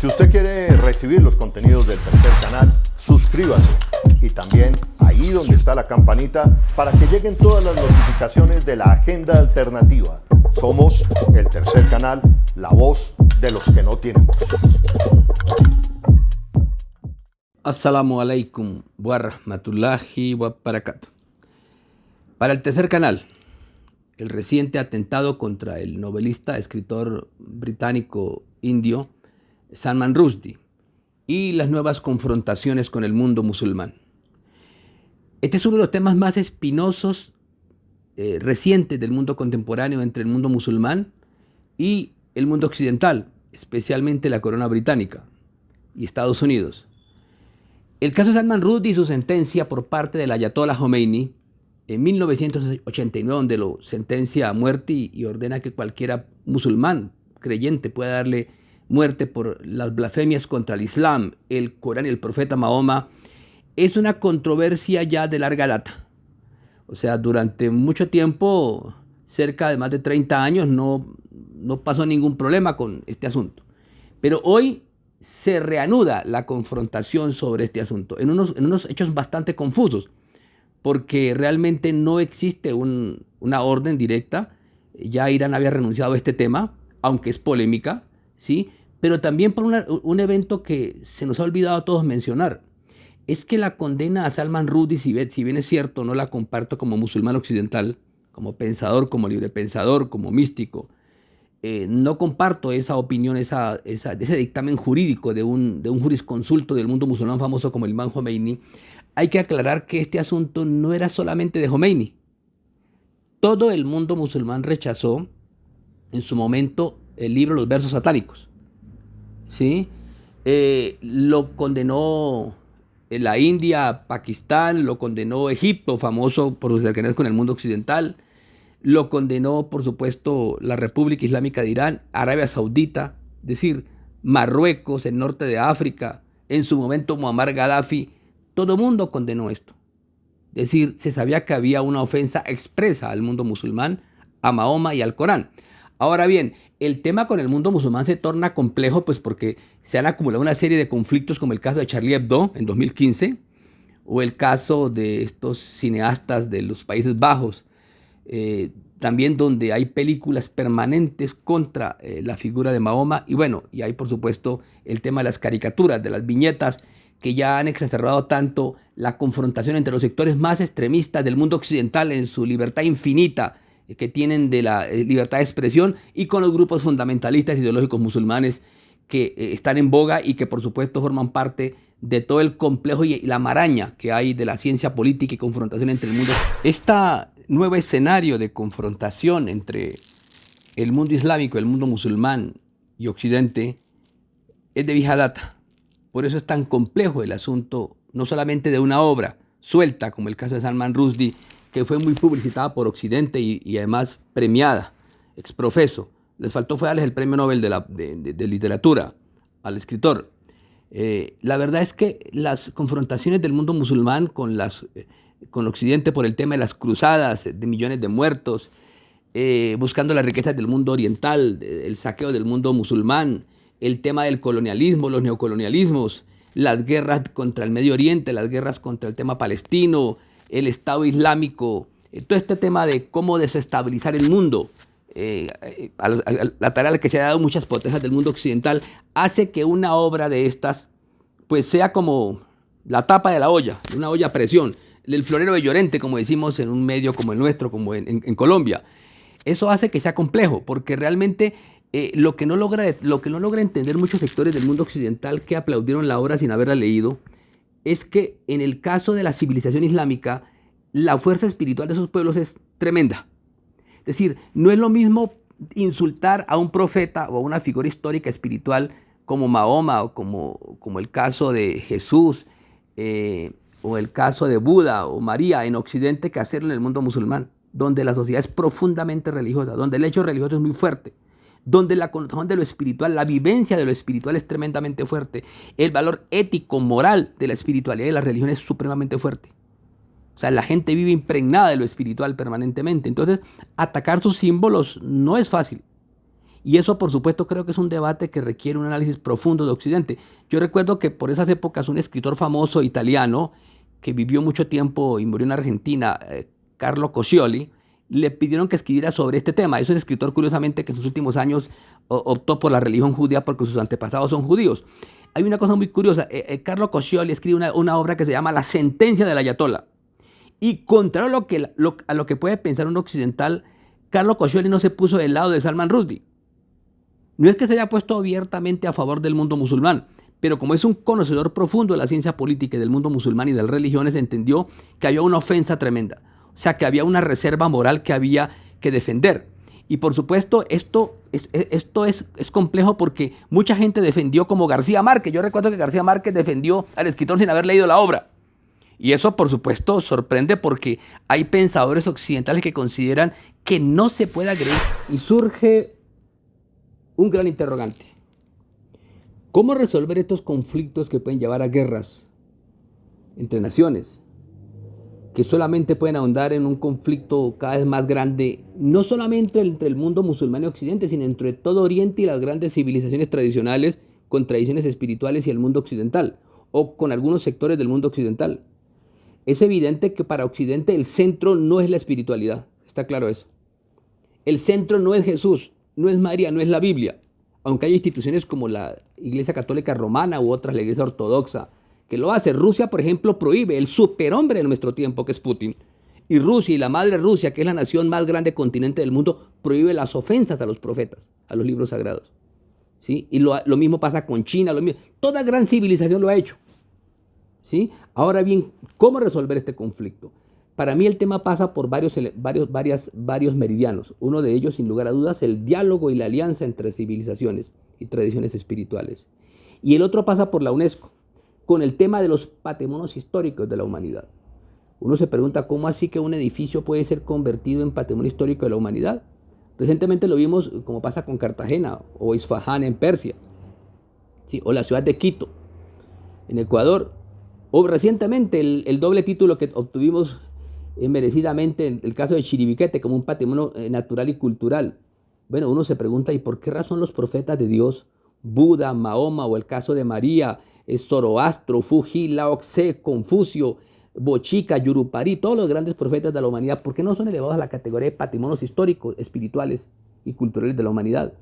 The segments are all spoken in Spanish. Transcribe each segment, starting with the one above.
Si usted quiere recibir los contenidos del Tercer Canal, suscríbase y también ahí donde está la campanita para que lleguen todas las notificaciones de la agenda alternativa. Somos el Tercer Canal, la voz de los que no tienen voz. Assalamu alaikum wa rahmatullahi wa barakatuh. Para el Tercer Canal, el reciente atentado contra el novelista, escritor británico indio Salman Rushdie y las nuevas confrontaciones con el mundo musulmán. Este es uno de los temas más espinosos recientes del mundo contemporáneo entre el mundo musulmán y el mundo occidental, especialmente la corona británica y Estados Unidos. El caso de Salman Rushdie y su sentencia por parte del Ayatollah Khomeini en 1989, donde lo sentencia a muerte y ordena que cualquiera musulmán creyente pueda darle muerte por las blasfemias contra el Islam, el Corán y el profeta Mahoma, es una controversia ya de larga data. O sea, durante mucho tiempo, cerca de más de 30 años, no pasó ningún problema con este asunto. Pero hoy se reanuda la confrontación sobre este asunto, en unos hechos bastante confusos, porque realmente no existe una orden directa. Ya Irán había renunciado a este tema, aunque es polémica, ¿sí? Pero también por un evento que se nos ha olvidado a todos mencionar. Es que la condena a Salman Rushdie, si bien es cierto, no la comparto como musulmán occidental, como pensador, como librepensador, como místico. No comparto esa opinión, ese dictamen jurídico de un jurisconsulto del mundo musulmán famoso como el Imam Khomeini. Hay que aclarar que este asunto no era solamente de Khomeini. Todo el mundo musulmán rechazó en su momento el libro Los Versos Satánicos, ¿sí? Lo condenó la India, Pakistán, lo condenó Egipto, famoso por sus cercanías con el mundo occidental. Lo condenó, por supuesto, la República Islámica de Irán, Arabia Saudita, es decir, Marruecos, el norte de África, en su momento Muammar Gaddafi. Todo el mundo condenó esto. Es decir, se sabía que había una ofensa expresa al mundo musulmán, a Mahoma y al Corán. Ahora bien, el tema con el mundo musulmán se torna complejo, pues porque se han acumulado una serie de conflictos, como el caso de Charlie Hebdo en 2015, o el caso de estos cineastas de los Países Bajos, también donde hay películas permanentes contra la figura de Mahoma. Y bueno, y hay por supuesto el tema de las caricaturas, de las viñetas, que ya han exacerbado tanto la confrontación entre los sectores más extremistas del mundo occidental en su libertad infinita que tienen de la libertad de expresión, y con los grupos fundamentalistas ideológicos musulmanes que están en boga y que por supuesto forman parte de todo el complejo y la maraña que hay de la ciencia política y confrontación entre el mundo. Este nuevo escenario de confrontación entre el mundo islámico, el mundo musulmán y Occidente es de vieja data. Por eso es tan complejo el asunto, no solamente de una obra suelta, como el caso de Salman Rushdie, que fue muy publicitada por Occidente y además premiada, exprofeso. Les faltó fue darles el premio Nobel de literatura al escritor. La verdad es que las confrontaciones del mundo musulmán con Occidente por el tema de las cruzadas, de millones de muertos, buscando las riquezas del mundo oriental, el saqueo del mundo musulmán, el tema del colonialismo, los neocolonialismos, las guerras contra el Medio Oriente, las guerras contra el tema palestino, el Estado Islámico, todo este tema de cómo desestabilizar el mundo, la tarea a la que se ha dado muchas potencias del mundo occidental, hace que una obra de estas pues sea como la tapa de la olla, una olla a presión, el florero de Llorente, como decimos en un medio como el nuestro, como en Colombia. Eso hace que sea complejo, porque realmente lo que no logra entender muchos sectores del mundo occidental que aplaudieron la obra sin haberla leído, es que en el caso de la civilización islámica, la fuerza espiritual de esos pueblos es tremenda. Es decir, no es lo mismo insultar a un profeta o a una figura histórica espiritual como Mahoma o como el caso de Jesús o el caso de Buda o María en Occidente, que hacerlo en el mundo musulmán, donde la sociedad es profundamente religiosa, donde el hecho religioso es muy fuerte, donde la connotación de lo espiritual, la vivencia de lo espiritual es tremendamente fuerte. El valor ético, moral de la espiritualidad y de la religión es supremamente fuerte. O sea, la gente vive impregnada de lo espiritual permanentemente. Entonces, atacar sus símbolos no es fácil. Y eso, por supuesto, creo que es un debate que requiere un análisis profundo de Occidente. Yo recuerdo que por esas épocas un escritor famoso italiano que vivió mucho tiempo y murió en Argentina, Carlo Coscioli, le pidieron que escribiera sobre este tema. Es un escritor, curiosamente, que en sus últimos años optó por la religión judía porque sus antepasados son judíos. Hay una cosa muy curiosa. Carlo Coscioli escribe una obra que se llama La sentencia del ayatollah. Y contrario a lo que puede pensar un occidental, Carlo Coscioli no se puso del lado de Salman Rushdie. No es que se haya puesto abiertamente a favor del mundo musulmán, pero como es un conocedor profundo de la ciencia política y del mundo musulmán y de las religiones, entendió que había una ofensa tremenda. O sea, que había una reserva moral que había que defender. Y por supuesto, esto es complejo porque mucha gente defendió como García Márquez. Yo recuerdo que García Márquez defendió al escritor sin haber leído la obra. Y eso, por supuesto, sorprende porque hay pensadores occidentales que consideran que no se puede agredir. Y surge un gran interrogante. ¿Cómo resolver estos conflictos que pueden llevar a guerras entre naciones? Que solamente pueden ahondar en un conflicto cada vez más grande, no solamente entre el mundo musulmán y occidente, sino entre todo Oriente y las grandes civilizaciones tradicionales con tradiciones espirituales y el mundo occidental, o con algunos sectores del mundo occidental. Es evidente que para Occidente el centro no es la espiritualidad, está claro eso. El centro no es Jesús, no es María, no es la Biblia, aunque hay instituciones como la Iglesia Católica Romana u otras, la Iglesia Ortodoxa, que lo hace. Rusia, por ejemplo, prohíbe el superhombre de nuestro tiempo, que es Putin. Y Rusia y la madre Rusia, que es la nación más grande continente del mundo, prohíbe las ofensas a los profetas, a los libros sagrados. ¿Sí? Y lo mismo pasa con China, toda gran civilización lo ha hecho. ¿Sí? Ahora bien, ¿cómo resolver este conflicto? Para mí el tema pasa por varios meridianos. Uno de ellos, sin lugar a dudas, el diálogo y la alianza entre civilizaciones y tradiciones espirituales. Y el otro pasa por la UNESCO, con el tema de los patrimonios históricos de la humanidad. Uno se pregunta, ¿cómo así que un edificio puede ser convertido en patrimonio histórico de la humanidad? Recientemente lo vimos como pasa con Cartagena o Isfahán en Persia, ¿sí? O la ciudad de Quito en Ecuador, o recientemente el doble título que obtuvimos merecidamente en el caso de Chiribiquete como un patrimonio natural y cultural. Bueno, uno se pregunta, ¿y por qué razón los profetas de Dios, Buda, Mahoma o el caso de María, Zoroastro, Fuji, Lao Tse, Confucio, Bochica, Yurupari, todos los grandes profetas de la humanidad, ¿por qué no son elevados a la categoría de patrimonios históricos, espirituales y culturales de la humanidad?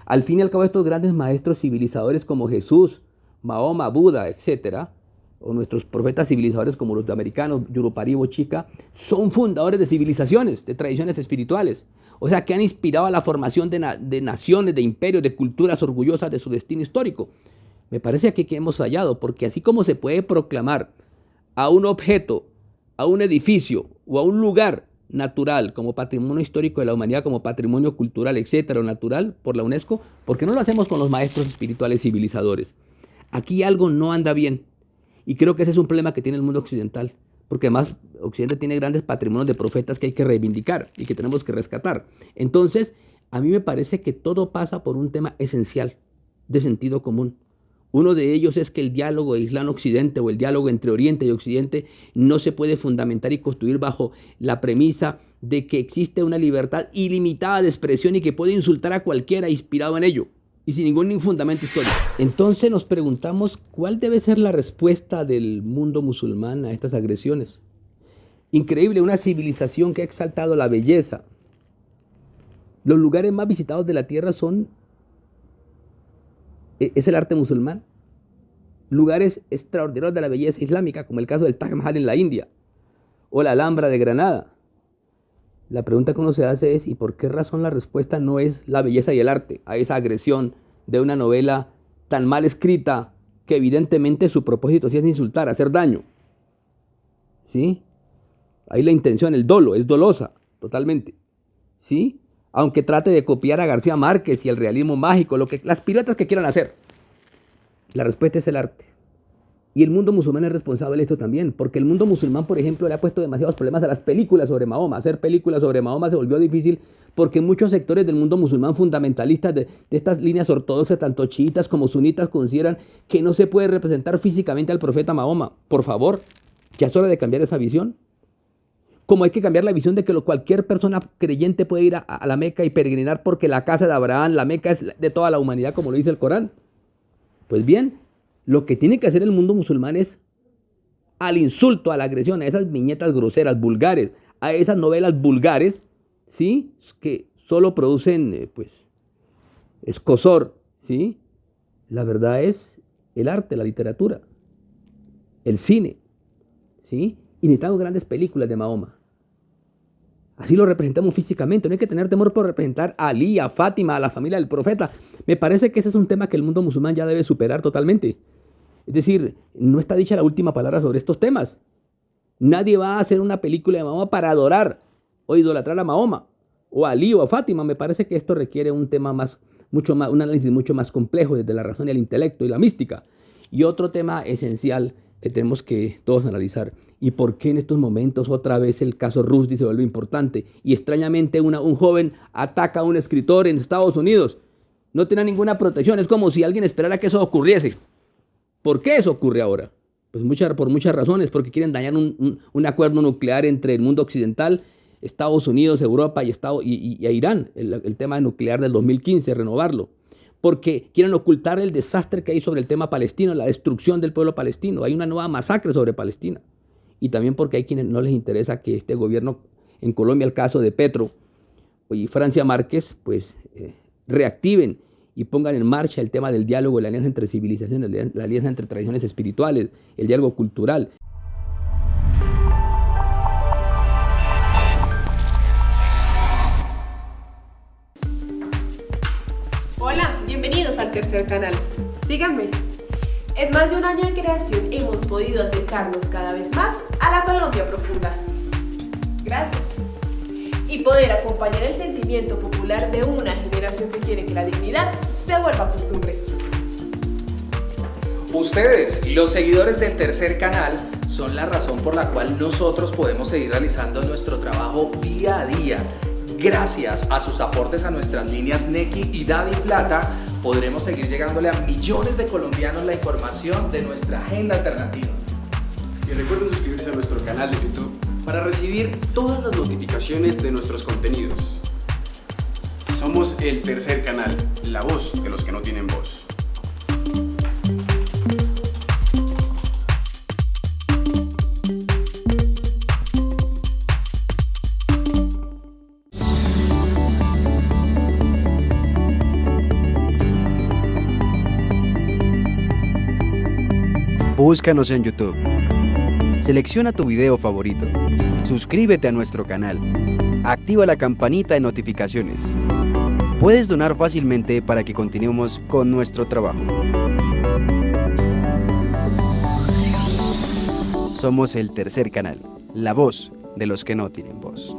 Al fin y al cabo, estos grandes maestros civilizadores como Jesús, Mahoma, Buda, etcétera, o nuestros profetas civilizadores como los americanos, Yurupari y Bochica, son fundadores de civilizaciones, de tradiciones espirituales. O sea, que han inspirado a la formación de naciones, de imperios, de culturas orgullosas de su destino histórico. Me parece que aquí hemos fallado, porque así como se puede proclamar a un objeto, a un edificio o a un lugar natural como patrimonio histórico de la humanidad, como patrimonio cultural, etcétera, o natural por la UNESCO, ¿por qué no lo hacemos con los maestros espirituales civilizadores? Aquí algo no anda bien. Y creo que ese es un problema que tiene el mundo occidental, porque además Occidente tiene grandes patrimonios de profetas que hay que reivindicar y que tenemos que rescatar. Entonces, a mí me parece que todo pasa por un tema esencial de sentido común. Uno de ellos es que el diálogo de Islam-Occidente o el diálogo entre Oriente y Occidente no se puede fundamentar y construir bajo la premisa de que existe una libertad ilimitada de expresión y que puede insultar a cualquiera inspirado en ello y sin ningún fundamento histórico. Entonces nos preguntamos cuál debe ser la respuesta del mundo musulmán a estas agresiones. Increíble, una civilización que ha exaltado la belleza. Los lugares más visitados de la tierra es el arte musulmán. Lugares extraordinarios de la belleza islámica, como el caso del Taj Mahal en la India, o la Alhambra de Granada. La pregunta que uno se hace es, ¿y por qué razón la respuesta no es la belleza y el arte a esa agresión de una novela tan mal escrita que evidentemente su propósito sí es insultar, hacer daño? ¿Sí? Ahí la intención, el dolo, es dolosa, totalmente. ¿Sí? Aunque trate de copiar a García Márquez y el realismo mágico, las piruetas que quieran hacer. La respuesta es el arte. Y el mundo musulmán es responsable de esto también, porque el mundo musulmán, por ejemplo, le ha puesto demasiados problemas a las películas sobre Mahoma. Hacer películas sobre Mahoma se volvió difícil porque muchos sectores del mundo musulmán fundamentalistas de estas líneas ortodoxas, tanto chiitas como sunitas, consideran que no se puede representar físicamente al profeta Mahoma. Por favor, ya es hora de cambiar esa visión. Como hay que cambiar la visión de que cualquier persona creyente puede ir a la Meca y peregrinar porque la casa de Abraham, la Meca es de toda la humanidad, como lo dice el Corán. Pues bien, lo que tiene que hacer el mundo musulmán es al insulto, a la agresión, a esas viñetas groseras, vulgares, a esas novelas vulgares, ¿sí? Que solo producen, escozor, ¿sí? La verdad es el arte, la literatura, el cine, ¿sí? Y necesitamos grandes películas de Mahoma. Así lo representamos físicamente. No hay que tener temor por representar a Ali, a Fátima, a la familia del profeta. Me parece que ese es un tema que el mundo musulmán ya debe superar totalmente. Es decir, no está dicha la última palabra sobre estos temas. Nadie va a hacer una película de Mahoma para adorar o idolatrar a Mahoma, o a Ali o a Fátima. Me parece que esto requiere un tema un análisis mucho más complejo desde la razón y el intelecto y la mística. Y otro tema esencial que tenemos que todos analizar. ¿Y por qué en estos momentos otra vez el caso Rushdie se vuelve importante? Y extrañamente un joven ataca a un escritor en Estados Unidos. No tiene ninguna protección. Es como si alguien esperara que eso ocurriese. ¿Por qué eso ocurre ahora? Pues por muchas razones. Porque quieren dañar un acuerdo nuclear entre el mundo occidental, Estados Unidos, Europa y Irán. El tema nuclear del 2015, renovarlo. Porque quieren ocultar el desastre que hay sobre el tema palestino, la destrucción del pueblo palestino. Hay una nueva masacre sobre Palestina. Y también porque hay quienes no les interesa que este gobierno, en Colombia el caso de Petro y Francia Márquez, reactiven y pongan en marcha el tema del diálogo, la alianza entre civilizaciones, la alianza entre tradiciones espirituales, el diálogo cultural. Hola, bienvenidos al tercer canal. Síganme. En más de un año de creación hemos podido acercarnos cada vez más a la Colombia profunda. Gracias. Y poder acompañar el sentimiento popular de una generación que quiere que la dignidad se vuelva costumbre. Ustedes, los seguidores del tercer canal, son la razón por la cual nosotros podemos seguir realizando nuestro trabajo día a día. Gracias a sus aportes a nuestras líneas Nequi y Davi Plata, podremos seguir llegándole a millones de colombianos la información de nuestra agenda alternativa. Y recuerden suscribirse a nuestro canal de YouTube para recibir todas las notificaciones de nuestros contenidos. Somos el tercer canal, la voz de los que no tienen voz. Búscanos en YouTube. Selecciona tu video favorito. Suscríbete a nuestro canal. Activa la campanita de notificaciones. Puedes donar fácilmente para que continuemos con nuestro trabajo. Somos el tercer canal, la voz de los que no tienen voz.